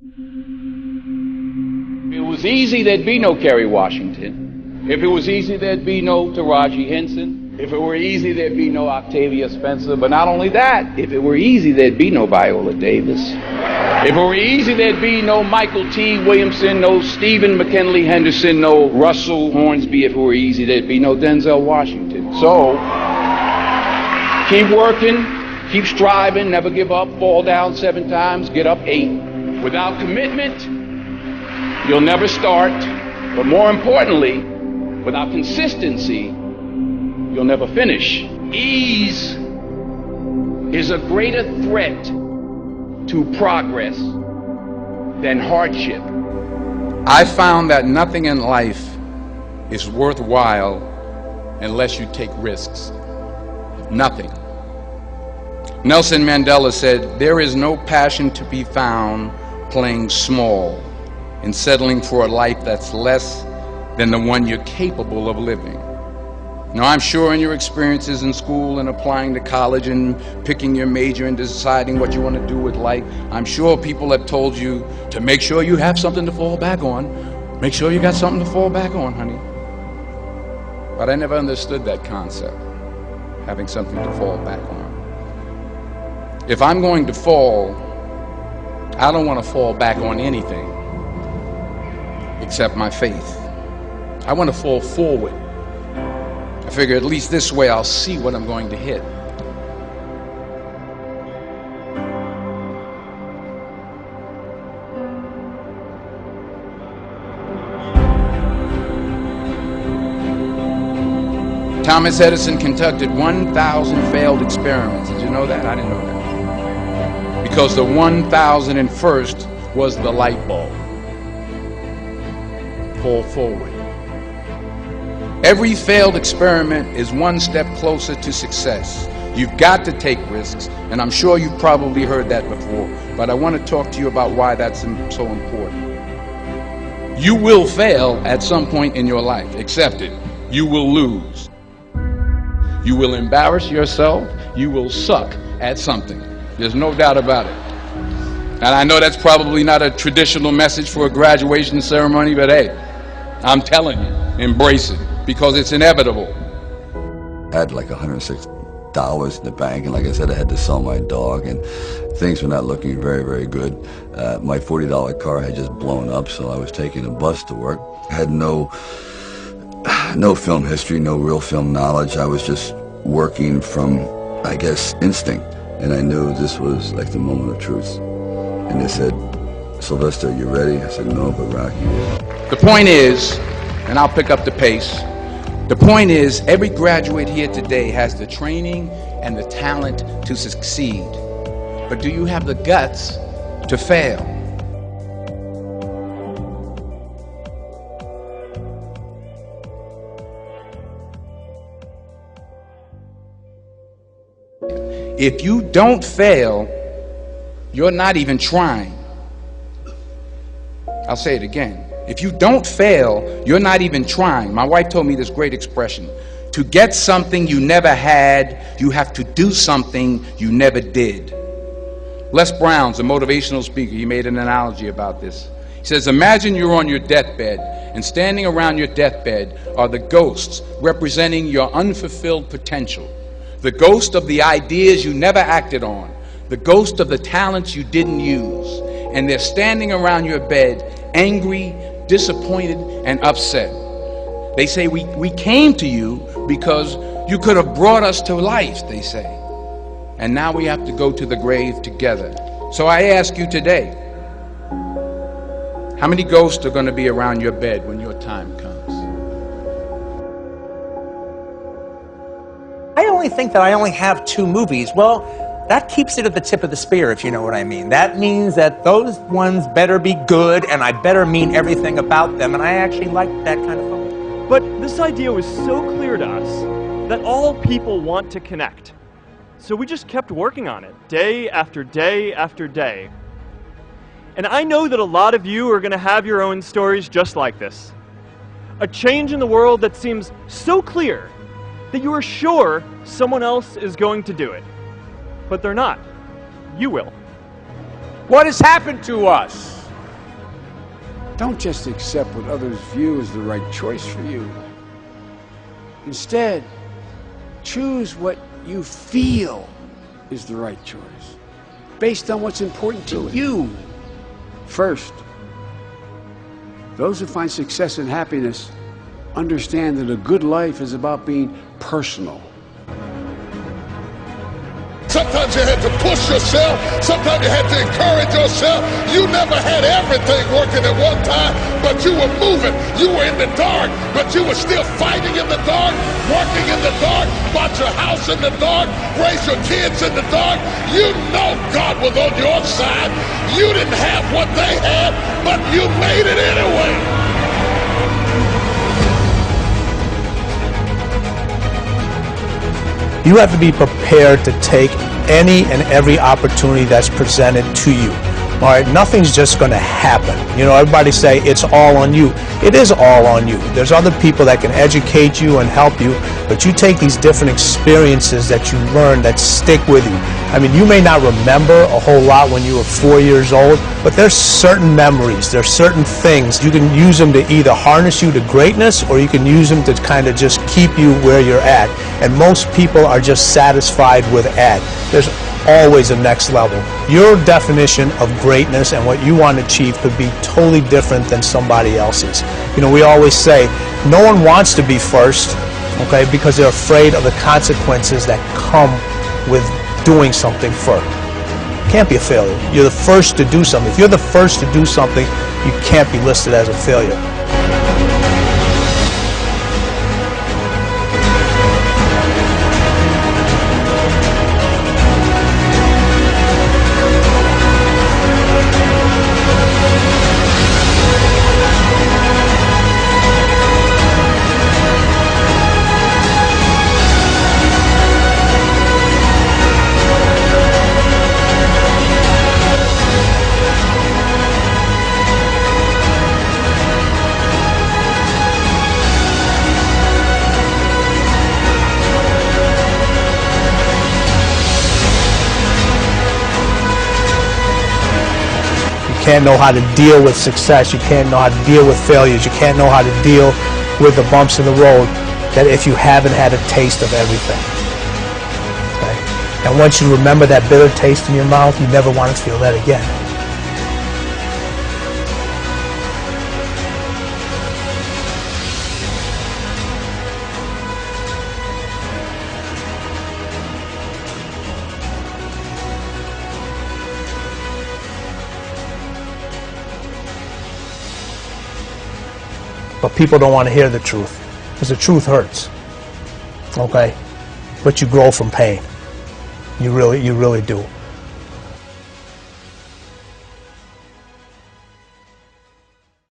If it was easy, there'd be no Kerry Washington. If it was easy, there'd be no Taraji Henson. If it were easy, there'd be no Octavia Spencer. But not only that, if it were easy, there'd be no Viola Davis. If it were easy, there'd be no Michael T. Williamson, no Stephen McKinley Henderson, no Russell Hornsby. If it were easy, there'd be no Denzel Washington. So, keep working, keep striving, never give up, fall down 7 times, get up 8. Without commitment, you'll never start. But more importantly, without consistency, you'll never finish. Ease is a greater threat to progress than hardship. I found that nothing in life is worthwhile unless you take risks. Nothing. Nelson Mandela said, "There is no passion to be found playing small and settling for a life that's less than the one you're capable of living." Now, I'm sure in your experiences in school and applying to college and picking your major and deciding what you want to do with life, I'm sure people have told you to make sure you have something to fall back on. Make sure you got something to fall back on, honey. But I never understood that concept, having something to fall back on. If I'm going to fall, I don't want to fall back on anything except my faith. I want to fall forward. I figure at least this way I'll see what I'm going to hit. Thomas Edison conducted 1,000 failed experiments. Did you know that? I didn't know that. Because the 1,001st was the light bulb. Fall forward. Every failed experiment is one step closer to success. You've got to take risks, and I'm sure you've probably heard that before, but I want to talk to you about why that's so important. You will fail at some point in your life. Accept it. You will lose. You will embarrass yourself. You will suck at something. There's no doubt about it. And I know that's probably not a traditional message for a graduation ceremony, but hey, I'm telling you, embrace it, because it's inevitable. I had like $106 in the bank, and like I said, I had to sell my dog, and things were not looking very, very good. My $40 car had just blown up, so I was taking a bus to work. I had no film history, no real film knowledge. I was just working from, I guess, instinct, and I knew this was like the moment of truth. And they said, "Sylvester, you ready?" I said, "No, but Rocky is." The point is, and I'll pick up the pace, the point is every graduate here today has the training and the talent to succeed. But do you have the guts to fail? If you don't fail, you're not even trying. I'll say it again. If you don't fail, you're not even trying. My wife told me this great expression. To get something you never had, you have to do something you never did. Les Brown's a motivational speaker. He made an analogy about this. He says, imagine you're on your deathbed, and standing around your deathbed are the ghosts representing your unfulfilled potential. The ghost of the ideas you never acted on. The ghost of the talents you didn't use. And they're standing around your bed, angry, disappointed, and upset. They say, we came to you because you could have brought us to life, they say. And now we have to go to the grave together. So I ask you today, how many ghosts are going to be around your bed when your time comes? I only think that I only have 2 movies. Well, that keeps it at the tip of the spear, if you know what I mean. That means that those ones better be good, and I better mean everything about them, and I actually like that kind of film. But this idea was so clear to us that all people want to connect. So we just kept working on it, day after day after day. And I know that a lot of you are going to have your own stories just like this. A change in the world that seems so clear that you are sure someone else is going to do it. But they're not. You will. What has happened to us? Don't just accept what others view as the right choice for you. Instead, choose what you feel is the right choice, based on what's important to you first. Those who find success and happiness understand that a good life is about being personal. Sometimes you had to push yourself. Sometimes you had to encourage yourself. You never had everything working at one time, but you were moving. You were in the dark, but you were still fighting in the dark, working in the dark, bought your house in the dark, raised your kids in the dark. You know God was on your side. You didn't have what they had, but you made it anyway. You have to be prepared to take any and every opportunity that's presented to you. All right, nothing's just going to happen. You know, everybody say it's all on you. It is all on you. There's other people that can educate you and help you, but you take these different experiences that you learn that stick with you. I mean, you may not remember a whole lot when you were 4 years old, but there's certain memories, there's certain things. You can use them to either harness you to greatness, or you can use them to kind of just keep you where you're at. And most people are just satisfied with at. There's always a next level. Your definition of greatness and what you want to achieve could be totally different than somebody else's. You know, we always say no one wants to be first, okay, because they're afraid of the consequences that come with doing something first. You can't be a failure. You're the first to do something. If you're the first to do something, you can't be listed as a failure. You can't know how to deal with success. You can't know how to deal with failures. You can't know how to deal with the bumps in the road that if you haven't had a taste of everything. Okay? And once you remember that bitter taste in your mouth, you never want to feel that again. But people don't want to hear the truth, because the truth hurts, okay? But you grow from pain. You really do.